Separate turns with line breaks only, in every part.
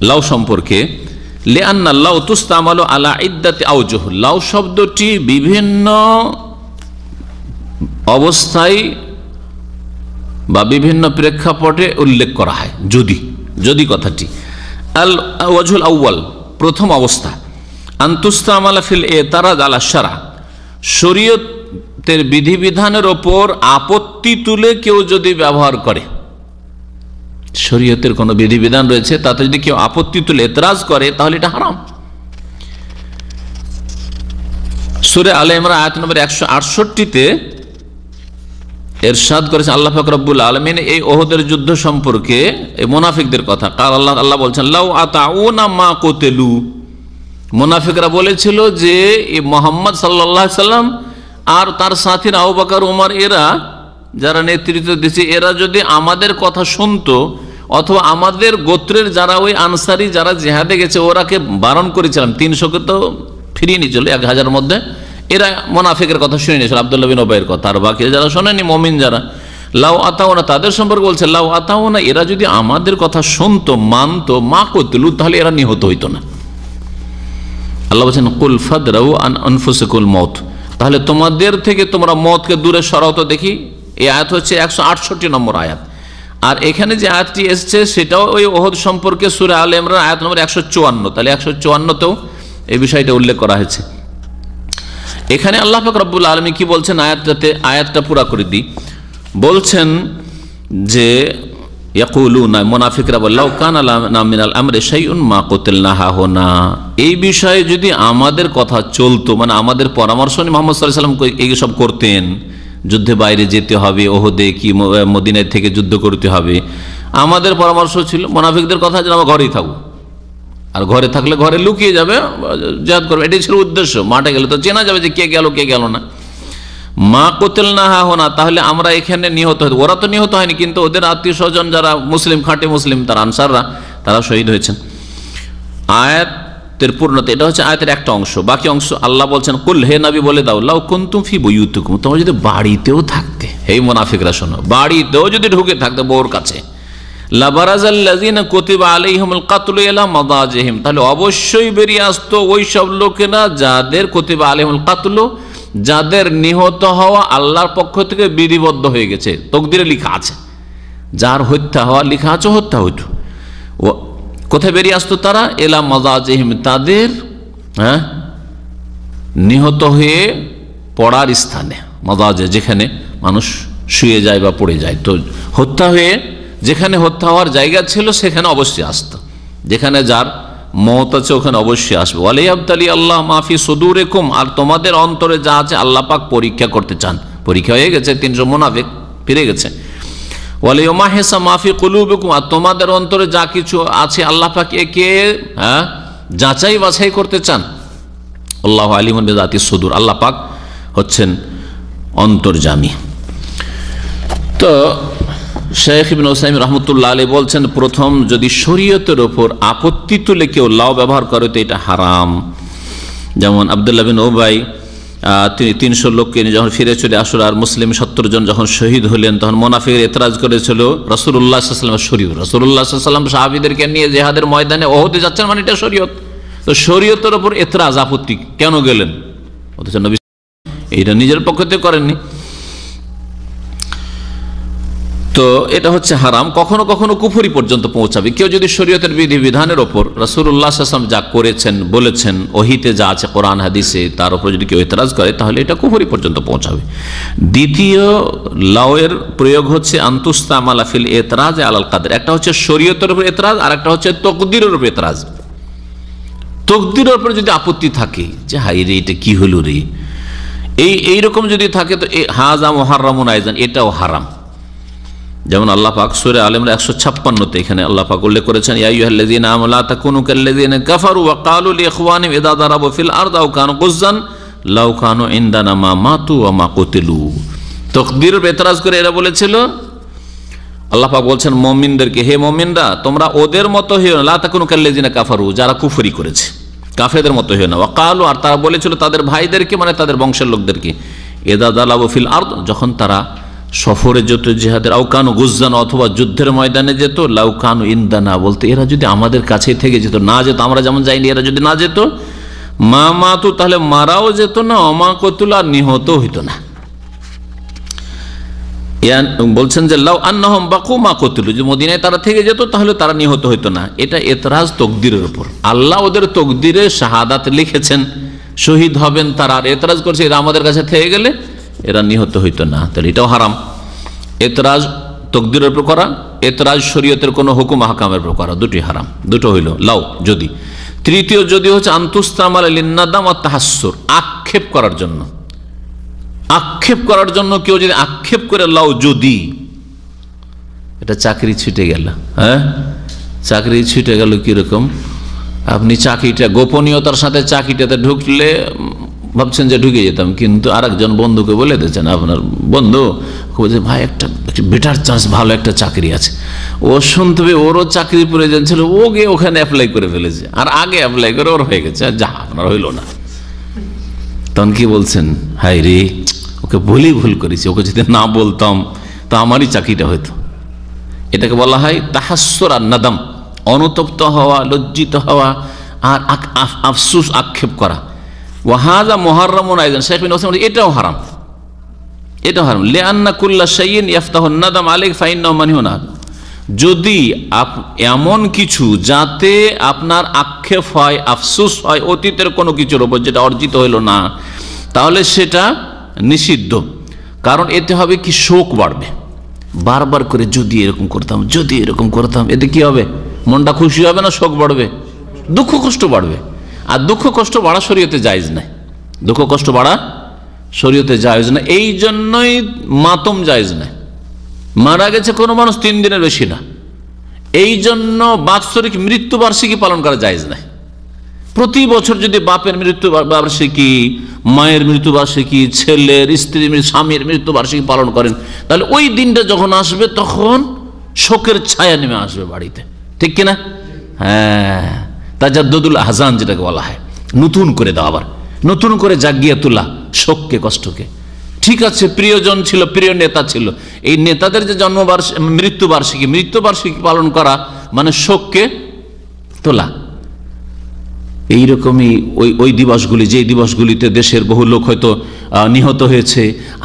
লাউ সম্পর্কে, লিআন্না লাউ তুস্তামালু আলা ইদ্দাতি আওজুহ, লাউ শব্দটি বিভিন্ন অবস্থায় বা বিভিন্ন প্রেক্ষাপটে উল্লেখ করা হয়। যদি কথাটি আল ওয়াজহুল আউয়াল, প্রথম অবস্থা, আনতুস্তামালা ফিল এতারাজ আলা শারা, শরীয়তের বিধিবিধানের ওপর আপত্তি তুলে কেউ যদি ব্যবহার করে, শরীয়তের কোনো বিধিবিধান রয়েছে তাতে যদি কেউ আপত্তি তুলে এতরাজ করে তাহলে এটা হারাম। সূরা আলে ইমরান আয়াত নম্বর 168-তে ইরশাদ করেছেন আল্লাহ পাক রব্বুল আলামিন এই ওহদের যুদ্ধ সম্পর্কে, এই মুনাফিকদের কথা। কাল আল্লাহ বলছেন লাউ আতাউনা মা কুতিলু, মুনাফিকরা বলেছিল যে মুহাম্মদ সাল্লাল্লাহু আলাইহি সাল্লাম আর তার সাথীরা আবু বকর ওমর এরা যারা নেতৃত্ব দিচ্ছে, এরা যদি আমাদের কথা শুনতো, অথবা আমাদের গোত্রের যারা ওই আনসারি যারা জিহাদে গেছে ওরাকে বারণ করেছিলাম, 300কে তো ফিরিয়ে নিয়েছিল 1000-এর মধ্যে, এরা মুনাফিকের কথা শুনে নিয়েছিল, আব্দুল্লাহ বিন উবাইয়ের কথা, আর বাকি যারা শোনেনি মুমিন যারা, লাউ আতাউনা তাদের সম্পর্কে বলছে লাউ আতাউনা এরা যদি আমাদের কথা শুনতো মানতো মা কুতিলু তাহলে এরা নিহত হইতো না। আল্লাহ বলছেন কুল ফাদরাউ আন আনফুসিকুল মউত, তাহলে তোমাদের থেকে তোমরা মওতকে দূরে সরাও তো দেখি। এই আয়াত হচ্ছে 168 নম্বর আয়াত। আর এখানে যে আয়াতটি এসছে সেটাও ওই ওহদ সম্পর্কে সূরা আলে ইমরান আয়াত নম্বর 154, তাহলে 154তেও এই বিষয়টা উল্লেখ করা হয়েছে। এখানে আল্লাহ পাক রব্বুল আলামিন কি বলছেন আয়াতটা পুরা করে দিই, বলছেন যে ইয়াকুলুনা, মুনাফিকরা বলে লাউ কানা লানা মিনাল আমরি শাইউন মা কুতিলনা হাহুনা, এই বিষয়ে যদি আমাদের কথা চলতো, মানে আমাদের পরামর্শ নিয়ে মুহাম্মদ সাল্লাল্লাহু আলাইহি ওয়াসাল্লাম এই সব করতেন, যুদ্ধে বাইরে যেতে হবে, ওহদে কি মদিনা থেকে যুদ্ধ করতে হবে, আমাদের পরামর্শ ছিল মুনাফিকদের কথা যে আমরা ঘরেই থাকবো, আর ঘরে থাকলে ঘরে লুকিয়ে যাবে, জিহাদ করবে, এটাই ছিল উদ্দেশ্য। মাঠে গেলে তো চেনা যাবে যে কে গেল কে গেল না। মা কুতিলনা হাহুনা, তাহলে আমরা এখানে নিহত হই। ওরা তো নিহত হয়নি, কিন্তু ওদের আত্মীয় স্বজন যারা মুসলিম, খাঁটি মুসলিম, তারা আনসাররা, তারা শহীদ হয়েছেন। আয়াতের পূর্ণতা, এটা হচ্ছে আয়াতের একটা অংশ। বাকি অংশ আল্লাহ বলছেন কুল, হে নবী বলে দাও, লাউ কুনতুম ফি বুয়ুতিকুম, তোমরা যদি বাড়িতেও থাকতে, হে মুনাফিকরা শোনো, বাড়িতেও যদি ঢুকে থাকতে বউর কাছে, লাবারাজাল্লাযিনা কুতিবা আলাইহিমুল কাতলু ইলা মাদাজিহিম, তাহলে অবশ্যই বেরিয়ে আসতো ওই সব লোকেরা যাদের কুতিবা আলাইহিমুল কাতলু, যাদের নিহত হওয়া আল্লাহর পক্ষ থেকে বিধিবদ্ধ হয়ে গেছে, তকদিরে লেখা আছে, যার হত্যা হওয়া লেখা আছে, হত্যা হইতো। ও কোথায় বেরিয়ে আসতো তারা? এলা মাদাজিহিম, তাদের নিহত হয়ে পড়ার স্থানে, মাদাজে যেখানে মানুষ শুয়ে যায় বা পড়ে যায়, তো হত্যা হয়ে যেখানে হত্যা হওয়ার জায়গা ছিল সেখানে অবশ্যই আসতো, যেখানে যার মওত আছে ওখানে অবশ্যই আসবে। ওয়ালিয়াবতালি আল্লাহ মাফি সুদুরিকুম, আর তোমাদের অন্তরে যা আছে আল্লাহ পাক পরীক্ষা করতে চান। পরীক্ষা হয়ে গেছে, 300 মুনাফিক ফিরে গেছে। ওয়ালিয়ামাহিসা মাফি কুলুবিকুম, আর তোমাদের অন্তরে যা কিছু আছে আল্লাহ পাক একে যাচাই বাছাই করতে চান। আল্লাহু আলিমুন বিযাতি সুদূর, আল্লাহ পাক হচ্ছেন অন্তর্যামী। তো শেখ ইবনে উসাইমিন রাহমাতুল্লাহ আলাইহি বলছেন, প্রথম যদি শরীয়তের ওপর আপত্তি তুলে কেউ লাউ ব্যবহার করে তো এটা হারাম। যেমন আব্দুল্লাহ বিন উবাই তিনি 300 লোককে যখন ফিরে চলে আসলো, আর মুসলিম 70 জন যখন শহীদ হলেন, তখন মুনাফিকরা এতরাজ করেছিল রাসূলুল্লাহ সাল্লাল্লাহু আলাইহি ওয়াসাল্লামের শরীয়ত। রাসূলুল্লাহ সাল্লাল্লাহু আলাইহি ওয়াসাল্লাম সাহাবীদেরকে নিয়ে জিহাদের ময়দানে ওহদে যাচ্ছেন, মানে এটা শরীয়ত। তো শরীয়তের ওপর এতরাজ, আপত্তি কেন গেলেন? অথচ নবী এটা নিজের পক্ষ থেকে করেননি। তো এটা হচ্ছে হারাম, কখনো কখনো কুফরি পর্যন্ত পৌঁছাবে। কেউ যদি শরীয়তের বিধিবিধানের ওপর রাসূলুল্লাহ সাল্লাল্লাহু আলাইহি ওয়াসাল্লাম যা করেছেন, বলেছেন, ওহিতে যা আছে কোরআন হাদিসে, তার উপর যদি কেউ এতরাজ করে তাহলে এটা কুফরি পর্যন্ত পৌঁছাবে। দ্বিতীয় লাউয়ের প্রয়োগ হচ্ছে আনতুস্তামালা ফিল এতরাজ আলাল কাদর। একটা হচ্ছে শরীয়তের উপর এতরাজ, আর একটা হচ্ছে তকদিরের উপর এতরাজ। তকদিরের উপর যদি আপত্তি থাকে যে হাই রে এটা কি হলো রে, এইরকম যদি থাকে তো হাযা মুহাররামুন আইযান, এটাও হারাম। যেমন আল্লাহ পাক সূরা আলে ইমরান 156 এখানে আল্লাহ পাক উল্লেখ করেছেন, ইয়া আইয়ুহাল্লাযীনা আমানু লা তাকুনু কাল্লাযীনা কাফারু ওয়া ক্বালু লিইখওয়ানিহিম ইযা দারাবু ফিল আরদি আও কানু গুজ্জান লাউ কানু ইনদানা মা মাতু ওয়া মা কুতিলু। তাকদীরের এতরাজ করে এরা বলেছিল, আল্লাহ পাক বলছেন মুমিনদেরকে, হে মুমিনরা তোমরা ওদের মতো হইও না, লা তাকুনু কাল্লাযীনা কাফারু, যারা কুফরি করেছে, কাফেরদের মতো হইও না। ওয়া ক্বালু, আর তারা বলেছিল তাদের ভাইদেরকে, মানে তাদের বংশের লোকদেরকে, ইযা দারাবু ফিল আরদ, যখন তারা সফরে যেত জিহাদের, আউকানু গুজ্জান অথবা যুদ্ধের ময়দানে যেত, লাউকানু ইন্দানা বলতে এরা যদি আমাদের কাছে থেকে যেত, না যেত, আমরা যেমন যাইনি এরা যদি না যেত, মা মাতু তাহলে মারাও যেত না, অমা কতুলা নিহত হইত না। বলছেন যে লাউ আন্নাহুম বাকু মা কতুলু, যে মদিনায় তারা থেকে যেত তাহলে তারা নিহত হইতো না। এটা এতরাজ তকদিরের উপর, আল্লাহ ওদের তকদিরে শাহাদাত লিখেছেন, শহীদ হবেন তারা, আর এতরাজ করছে এরা আমাদের কাছে থেকে গেলে এরা নিহত হইতো না, তাহলে এটাও হারাম। এতরাজ তকদিরের উপর করা, এতরাজ শরীয়তের কোনো হুকুম হাকামের উপর করা, দুটি হারাম। দুটো হইল লাউ যদি। তৃতীয় যদি হচ্ছে আন্তুস্তামাল লিন্নাদাম ওয়া তাহাসসুর, আক্ষেপ করার জন্য। আক্ষেপ করার জন্য কেউ যদি আক্ষেপ করে লাউ যদি, এটা চাকরি ছুটে গেল, হ্যাঁ চাকরি ছুটে গেল কিরকম, আপনি চাকরিটা গোপনীয়তার সাথে চাকরিটাতে ঢুকলে ভাবছেন যে ঢুকে যেতাম, কিন্তু আরেকজন বন্ধুকে বলে দিয়েছেন, আপনার বন্ধু বলছে ভাই একটা বেটার চান্স, ভালো একটা চাকরি আছে, ও শুনতে পেয়ে ওরও চাকরির প্রয়োজন ছিল, ও গিয়ে ওখানে অ্যাপ্লাই করে ফেলেছে, আর আগে অ্যাপ্লাই করে ওর হয়ে গেছে, আর যা আপনার হইল না। তখন কি বলছেন, হাই রে ওকে বলেই ভুল করেছি, ওকে যদি না বলতাম তো আমারই চাকরিটা হইতো। এটাকে বলা হয় তাহাস্সুর আর নাদাম, অনুতপ্ত হওয়া, লজ্জিত হওয়া, আর আফসুস আক্ষেপ করা। ওয়াহাজা মুহাররামুন আইযান, শেখ বিন ওসাইমিন এটাও হারাম, এটাও হারাম। লিআন্না কুল্লা শাইইন ইফতাহুন নাদাম আলাইহি ফাইন্নাহু মানহুন। যদি এমন কিছু যাতে আপনার আক্ষেপ হয়, আফসুস হয় অতীতের কোনো কিছুর উপর যেটা অর্জিত হইল না, তাহলে সেটা নিষিদ্ধ। কারণ এতে হবে কি শোক বাড়বে, বারবার করে যদি এরকম করতাম, যদি এরকম করতাম, এতে কি হবে, মনটা খুশি হবে না, শোক বাড়বে, দুঃখ কষ্ট বাড়বে। আর দুঃখ কষ্ট বাড়া শরীয়তে জায়েজ নাই, দুঃখ কষ্ট বাড়া শরীয়তে জায়েজ না। এই জন্যই মাতম জায়েজ নাই। মারা গেছে কোনো মানুষ 3 দিনের বেশি না, এই জন্য বাৎসরিক মৃত্যুবার্ষিকী পালন করা জায়েজ নাই। প্রতি বছর যদি বাপের মৃত্যুবার্ষিকী, মায়ের মৃত্যুবার্ষিকী, ছেলের, স্ত্রীর, স্বামীর মৃত্যুবার্ষিকী পালন করেন, তাহলে ওই দিনটা যখন আসবে তখন শোকের ছায়া নেমে আসবে বাড়িতে, ঠিক কিনা? হ্যাঁ, তাজাদ্দুদুল আহজান যেটাকে বলা হয়, নতুন করে দেওয়া, আবার নতুন করে জাগিয়ে তোলা শোককে, কষ্টকে। ঠিক আছে, প্রিয়জন ছিল, প্রিয় নেতা ছিল, এই নেতাদের যে মৃত্যুবার্ষিকী পালন করা মানে শোককে তোলা। এইরকমই ওই দিবসগুলি, যে দিবসগুলিতে দেশের বহু লোক হয়তো নিহত হয়েছে,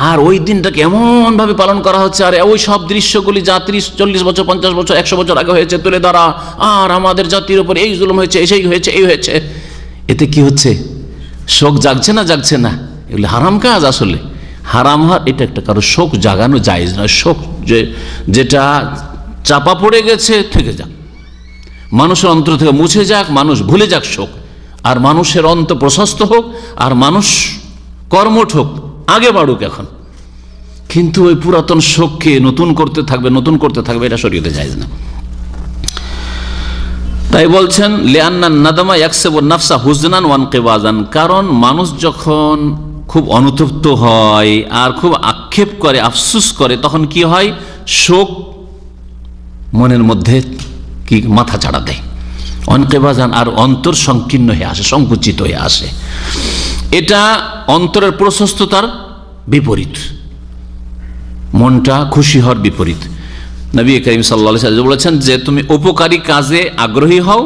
আর ওই দিনটাকে এমনভাবে পালন করা হচ্ছে, আর ওই সব দৃশ্যগুলি যা 30-40 বছর, 50 বছর, 100 বছর আগে হয়েছে তুলে ধরা, আর আমাদের জাতির উপর এই জুলুম হয়েছে, এই হয়েছে, এই হয়েছে, এতে কি হচ্ছে, শোক জাগছে না, জাগছে না? এগুলি হারাম কাজ। আসলে হারাম হয় এটা একটা, কারো শোক জাগানো জায়েজ নয়। শোক যেটা চাপা পড়ে গেছে থেকে যাক, মানুষের অন্তর থেকে মুছে যাক, মানুষ ভুলে যাক শোক, আর মানুষের অন্তর প্রশস্ত হোক, আর মানুষ কর্মঠ হোক, আগে বাড়ুক এখন। কিন্তু ওই পুরাতন শোককে নতুন করতে থাকবে, এটা শরীয়তে জায়েজ না। তাই বলছেন লিআন্না নাদামা ইয়াকসিবুন নাফসা হুজনান ওয়া ইনকিবাজান, কারণ মানুষ যখন খুব অনুতপ্ত হয় আর খুব আক্ষেপ করে, আফসুস করে, তখন কি হয়, শোক মনের মধ্যে কি মাথা চাড়া দেয়, ইনকিবাজান, আর অন্তর সংকীর্ণ হয়ে আসে, সংকুচিত হয়ে আসে। এটা অন্তরের প্রশস্ততার বিপরীত, মনটা খুশি হওয়ার বিপরীত। নবী করিম সাল্লাল্লাহু আলাইহি ওয়াসাল্লাম বলেছেন যে তুমি উপকারী কাজে আগ্রহী হও,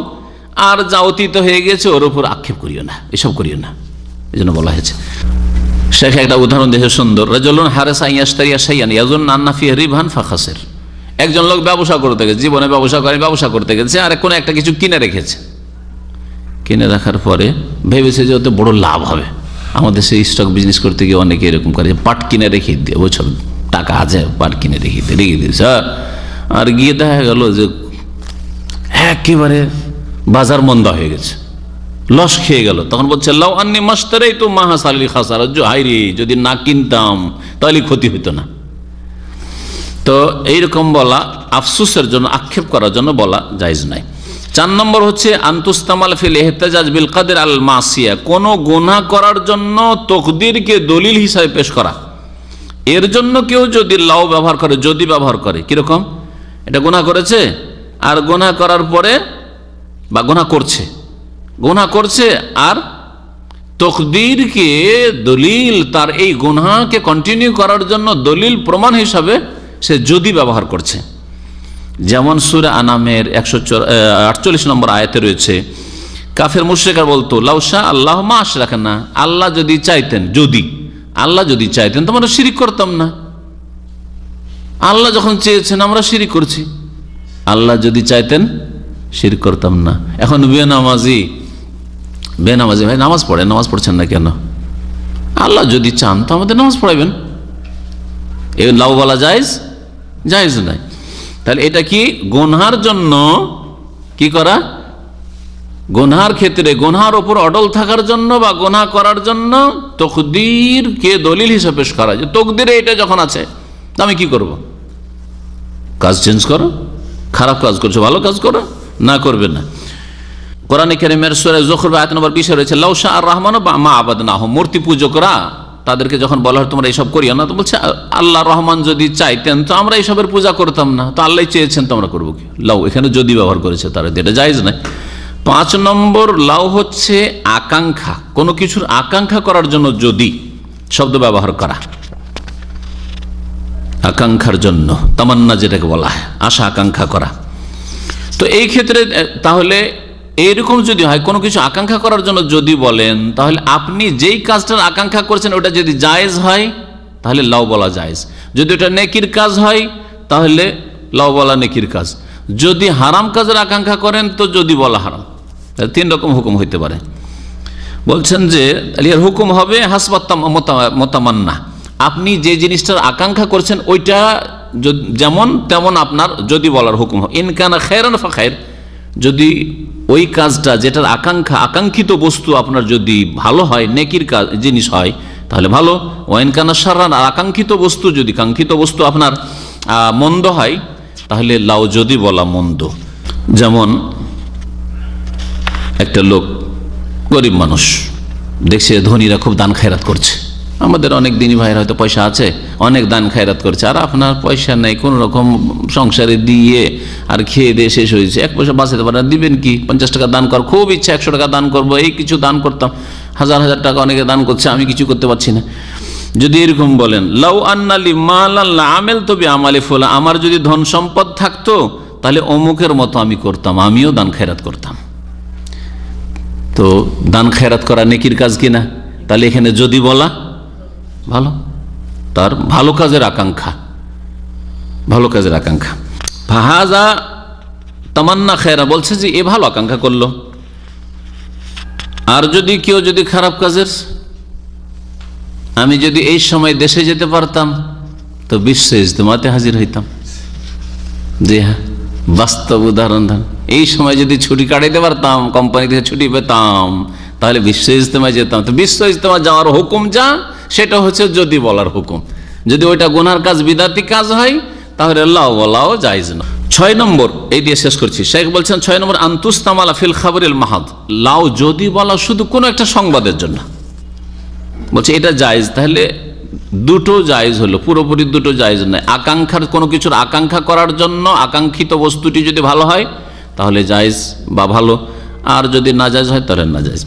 আর যা অতীত হয়ে গেছে ওর উপর আক্ষেপ করিও না, এসব করিও না, এই জন্য বলা হয়েছে। শেখ একটা উদাহরণ দেখে সুন্দর, রাজুলুন হারাসা ইয়াশতারিয়া শাইআন ইয়াজুন্নু আন্না ফিহি রিবহান ফাখাসির। একজন লোক ব্যবসা করতে গেছে, জীবনে ব্যবসা করতে গেছে, আর কোনো একটা কিছু কিনে রেখেছে। কিনে রাখার পরে ভেবেছে যে ওতে বড় লাভ হবে। আমাদের সেই স্টক বিজনেস করতে গিয়ে অনেকে এরকম করে, পাট কিনে রেখে দিয়ে, বছর টাকা আছে, পাট কিনে রেখে দিয়েছে, আর গিয়ে দেখা গেল যে একেবারে বাজার মন্দা হয়ে গেছে, লস খেয়ে গেল। তখন বলছে লাউ আন্নী মাশতারাইতু মা হাসালিল খাসারা, হায়রে যদি না কিনতাম তাহলে ক্ষতি হতো না। তো এইরকম বলা আফসোসের জন্য, আক্ষেপ করার জন্য বলা জায়েজ নাই। 4 নম্বর হচ্ছে আনতুস্তামাল ফিল ইহতিজাজ বিল কাদর আল মাসিয়া, কোন গুনাহ করার জন্য তকদিরকে দলিল হিসাবে পেশ করা। এর জন্য কেউ যদি লাউ ব্যবহার করে, যদি ব্যবহার করে, কিরকম, এটা গুনাহ করেছে, আর গুনাহ করার পরে বা গুনাহ করছে আর তকদিরকে দলিল, তার এই গুনাহকে কন্টিনিউ করার জন্য দলিল প্রমাণ হিসাবে সে যদি ব্যবহার করছে। যেমন সূরা আনামের 148 নম্বর আয়াতে রয়েছে, কাফের মুশরিকরা বলতো লাউশা আল্লাহ মা আশরাকনা, আল্লাহ যদি চাইতেন, যদি আল্লাহ যদি চাইতেন তো আমরা শিরিক করতাম না। আল্লাহ যখন চেয়েছেন আমরা শিরিক করছি, আল্লাহ যদি চাইতেন শিরিক করতাম না। এখন বেনামাজি ভাই নামাজ পড়ে, নামাজ পড়ছেন না কেন? আল্লাহ যদি চান তো আমাদের নামাজ পড়াবেন। এই লাউ বলা জায়েজ নাই। তাহলে এটা কি গুনহার জন্য কি করা? গুনহার ক্ষেত্রে গুনহার উপর অটল থাকার জন্য বা গুনাহ করার জন্য তকদিরকে দলিল হিসেবে পেশ করা, যে তকদিরে এটা যখন আছে তো আমি কি করব? কাজ চেঞ্জ করো, খারাপ কাজ করছো ভালো কাজ করো, না করবে না। কোরআনে কারীমের সূরা যুখরুফ আয়াত নম্বর 20 রয়েছে লাউশা আর রহমান মা আবাদনাহুম, মূর্তি পূজকরা তাদেরকে যখন বলা হয় তোমরা এইসব করিও না, তো বলছে আল্লাহ রহমান যদি চাইতেন তো আমরা এইসবের পূজা করতাম না, তো আল্লাহ চেয়েছেন তো আমরা করবো কি? লাউ এখানে যদি ব্যবহার করেছে তারা, এটা জায়েজ নাই। 5 নম্বর লাউ হচ্ছে আকাঙ্ক্ষা, কোনো কিছুর আকাঙ্ক্ষা করার জন্য যদি শব্দ ব্যবহার করা, আকাঙ্ক্ষার জন্য তামান্না যেটাকে বলা হয়, আশা আকাঙ্ক্ষা করা। তো এই ক্ষেত্রে তাহলে এইরকম যদি হয় কোনো কিছু আকাঙ্ক্ষা করার জন্য যদি বলেন, তাহলে আপনি যেই কাজটার আকাঙ্ক্ষা করছেন ওটা যদি জায়েজ হয় তাহলে লাউ বলা জায়েজ। যদি ওটা নেকির কাজ হয় তাহলে লাউ বলা নেকির কাজ। যদি হারাম কাজের আকাঙ্ক্ষা করেন তো যদি বলা হারাম। 3 রকম হুকুম হইতে পারে। বলছেন যে এর হুকুম হবে হাসবাত মোতামান্না, আপনি যে জিনিসটার আকাঙ্ক্ষা করছেন ওইটা যেমন তেমন আপনার যদি বলার হুকুম হয়। ইনকানা খায়রান ফাখায়র, যদি ওই কাজটা যেটার আকাঙ্ক্ষিত বস্তু আপনার যদি ভালো হয়, নেকির কাজ জিনিস হয় তাহলে ভালো। ওয়াইনকানা শাররান, আর আকাঙ্ক্ষিত বস্তু যদি কাঙ্ক্ষিত বস্তু আপনার মন্দ হয় তাহলে লাউ যদি বলা মন্দ। যেমন একটা লোক গরিব মানুষ, দেখছে ধনীরা খুব দান খায়রাত করছে, আমাদের অনেক দিনই ভাইরা হয়তো পয়সা আছে, অনেক দান খায়রাত করছে, আর আপনার পয়সা নেই, কোন রকম সংসারে দিয়ে আর খেয়ে দিয়ে শেষ হয়েছে, 1 পয়সা বাঁচাতে পারেন, দিবেন কি? 50 টাকা দান কর, খুব ইচ্ছা 100 টাকা দান করবো, এই কিছু দান করতাম, হাজার হাজার টাকা অনেকে দান করছে, আমি কিছু করতে পারছি না। যদি এরকম বলেন লাউ আন্নালি মালাল্লা আমেল তবে আমালি ফুলা, আমার যদি ধন সম্পদ থাকতো তাহলে অমুকের মতো আমি করতাম, আমিও দান খায়রাত করতাম। তো দান খায়রাত করা নেকির কাজ কিনা? তাহলে এখানে যদি বলা ভালো, তার ভালো কাজের আকাঙ্ক্ষা, ভালো কাজের আকাঙ্ক্ষা। ফাহাজা তামান্না খায়রা, বলছে যে এ ভালো আকাঙ্ক্ষা করলো। আর যদি কেউ যদি খারাপ কাজের, আমি যদি এই সময় দেশে যেতে পারতাম তো বিশ্ব ইজতেমাতে হাজির হইতাম। জি হ্যাঁ, বাস্তব উদাহরণ দেন, এই সময় যদি ছুটি কাটাইতে পারতাম, কোম্পানি থেকে ছুটি পেতাম, তাহলে বিশ্ব ইজতেমায় যেতাম। তো বিশ্ব ইজতেমা যাওয়ার হুকুম যা, সেটা হচ্ছে যদি বলার হুকুম। যদি ওইটা গুনার কাজ, বিদাতি কাজ হয় তাহলে লাউ বলাও জায়েজ না। 6 নম্বর, এই দিয়ে শেষ করছি। শেখ বলছেন 6 নম্বর আনতুস্তামালা ফিল খাবরিল মাহাদ, লাউ যদি বলা শুধু কোনো একটা সংবাদের জন্য, বলছে এটা জায়েজ। তাহলে দুটো জায়েজ হলো, পুরোপুরি দুটো জায়েজ নয়। আকাঙ্ক্ষার, কোনো কিছুর আকাঙ্ক্ষা করার জন্য আকাঙ্ক্ষিত বস্তুটি যদি ভালো হয় তাহলে জায়েজ বা ভালো, আর যদি না জায়েজ হয় তাহলে না জায়েজ।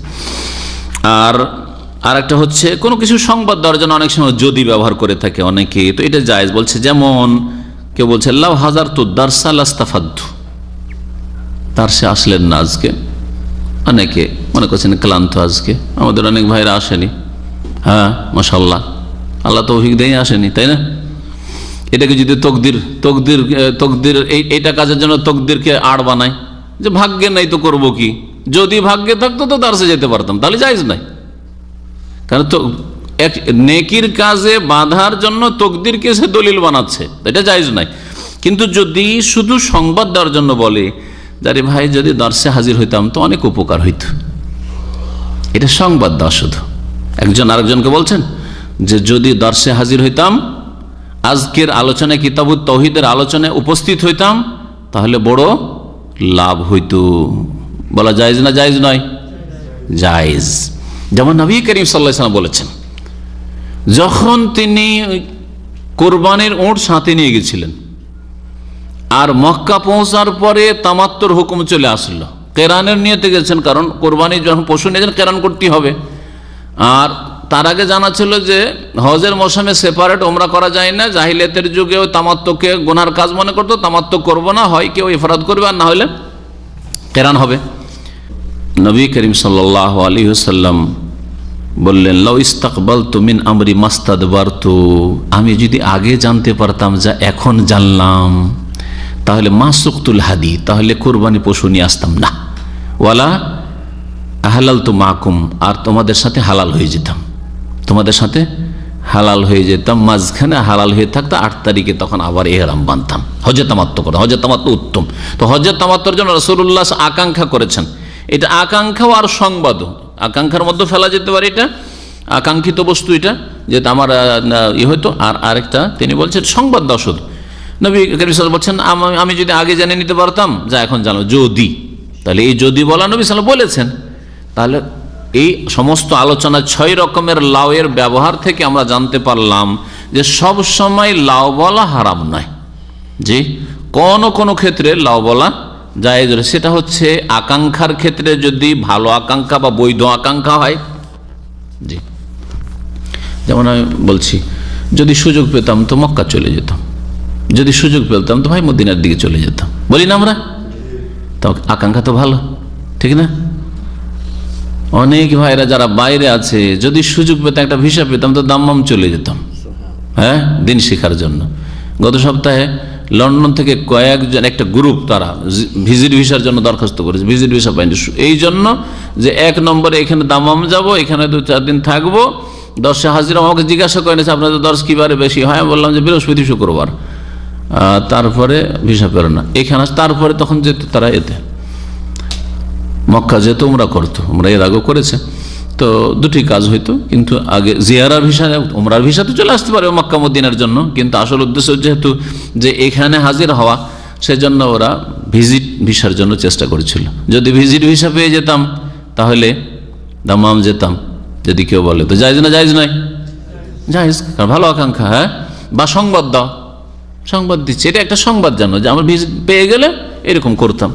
আর একটা হচ্ছে কোনো কিছু সংবাদ দেওয়ার জন্য অনেক সময় যদি ব্যবহার করে থাকে অনেকে, তো এটা জায়েজ। বলছে যেমন কেউ বলছে লাউ হাজার তো দারসালাস্তাফাদ্দু, তার সে আসলেন না আজকে, অনেকে মনে করছেন ক্লান্ত আজকে, আমাদের অনেক ভাইরা আসেনি, হ্যাঁ মাশাআল্লাহ, আল্লাহ তৌফিক দিয়ে আসেনি, তাই না? এটাকে যদি তকদির এইটা কাজের জন্য তকদিরকে আড় বানায়, যে ভাগ্যে নাই তো করবো কি, যদি ভাগ্যে থাকতো তো দারসে যেতে পারতাম, তাহলে জায়েজ নাই। কারণ তো এক নেকির কাজে বাধার জন্য তকদিরকে সে দলিল বানাচ্ছে, এটা জায়েজ নাই। কিন্তু যদি শুধু সংবাদ দেওয়ার জন্য বলে, যারে ভাই যদি দারসে হাজির হইতাম তো অনেক উপকার হইত, এটা সংবাদ দেওয়া। শুধু একজন আরেকজনকে বলছেন যে যদি দারসে হাজির হইতাম, আজকের আলোচনায় কিতাবুত তাওহীদের আলোচনায় উপস্থিত হইতাম, তাহলে বড় লাভ হইতো, বলা জায়েজ না জায়েজ নয়? জায়েজ। যেমন নবী করিম সাল্লাল্লাহু আলাইহি ওয়াসাল্লাম বলেছেন, যখন তিনি কোরবানির উট সাথে নিয়ে গেছিলেন আর মক্কা পৌঁছার পরে তামাত্তুর হুকুম চলে আসলো, কেরানের নিয়তে গেছেন, কারণ কোরবানি যখন পশু নিয়েছেন কেরান করতে হবে। আর তার আগে জানা ছিল যে হজের মৌসুমে সেপারেট ওমরা করা যায় না। জাহিলিয়াতের যুগে ওই তামাত্তুকে গুনার কাজ মনে করতো, তামাত্তুক করবো না, হয় কেউ ইফরাদ করবে আর না হলে কেরান হবে। নবী করিম সাল্লাল্লাহু আলাইহি ওয়াসাল্লাম বললেন, লাউ ইস্তাকবালতু মিন আমরি মাস্তাদবারতু, আমি যদি আগে জানতে পারতাম যা এখন জানলাম তাহলে মা সুকতুল হাদি, তাহলে কোরবানি পশু নিয়ে আসতাম না। ওয়ালা হালালতু মাকুম, আর তোমাদের সাথে হালাল হয়ে যেতাম, তোমাদের সাথে হালাল হয়ে যেতাম, মাঝখানে হালাল হয়ে থাকতো। 8 তারিখে তখন আবার ইহরাম বাঁধতাম, হজে তামাত্তু করা। হজে তামাত্তু উত্তম। তো হজে তামাত্তুর জন্য রাসূলুল্লাহ আকাঙ্ক্ষা করেছেন। এটা আকাঙ্ক্ষাও আর সংবাদও, আকাঙ্ক্ষার মধ্যে ফেলা যেতে পারে, এটা আকাঙ্ক্ষিত বস্তু, এটা যেটা আমার হয়তো। আর আরেকটা তিনি বলছেন সংবাদ দাও শুধু। নবী করিম সাল্লাল্লাহু আলাইহি ওয়াসাল্লাম বলছেন, আমি যদি আগে জেনে নিতে পারতাম যা এখন জানলাম, যদি, তাহলে এই যদি বলা নবী সাল্লাল্লাহু আলাইহি ওয়াসাল্লাম বলেছেন। তাহলে এই সমস্ত আলোচনা 6 রকমের লাউয়ের ব্যবহার থেকে আমরা জানতে পারলাম যে সব সময় লাউ বলা হারাম নয়, যে কোন ক্ষেত্রে লাউ বলা জায়েজ। সেটা হচ্ছে আকাঙ্ক্ষার ক্ষেত্রে, যদি ভালো আকাঙ্ক্ষা বা বৈধ আকাঙ্ক্ষা হয়। জি, যেমন আমি বলছি, যদি সুযোগ পেতাম তো মক্কা চলে যেতাম, যদি সুযোগ পেতাম তো ভাই মদিনার দিকে চলে যেতাম, বলি না আমরা? তো আকাঙ্ক্ষা তো ভালো, ঠিক না? অনেক ভাইরা যারা বাইরে আছে, যদি সুযোগ পেতাম, একটা ভিসা পেতাম তো দাম্মাম চলে যেতাম, হ্যাঁ, দিন শেখার জন্য। গত সপ্তাহে লন্ডন থেকে কয়েকজন, একটা গ্রুপ, তারা ভিজিট ভিসার জন্য দরখাস্ত করেছে, ভিজিট ভিসা পাইনি, এই জন্য যে 1 নম্বরে এখানে দাম্মাম যাব, এখানে 2-4 দিন থাকবো, 10 হাজিরা। আমাকে জিজ্ঞাসা করেন আপনাদের 10 কি বারে বেশি হয়? আমি বললাম যে বৃহস্পতি শুক্রবার। তারপরে ভিসা পেল না এখানে, তারপরে তখন যেত তারা এতে মক্কা যেত, উমরা করতো, উমরা এর আগেও করেছে। তো দুটি কাজ হইতো, কিন্তু আগে জিয়ারার ভিসা, উমরার ভিসা তো চলে আসতে পারে মক্কা মদিনার জন্য, কিন্তু আসল উদ্দেশ্য যেহেতু যে এখানে হাজির হওয়া, সেজন্য ওরা ভিজিট ভিসার জন্য চেষ্টা করেছিল। যদি ভিজিট ভিসা পেয়ে যেতাম তাহলে দাম্মাম যেতাম। যদি কেউ বলে তো জায়েজ না, জায়েজ নয়, জায়েজ, কারণ ভালো আকাঙ্ক্ষা। হ্যাঁ, বা সংবাদ দাও, সংবাদ দিচ্ছে, এটা একটা সংবাদ জানো যে আমার ভিজিট পেয়ে গেলে এরকম করতাম।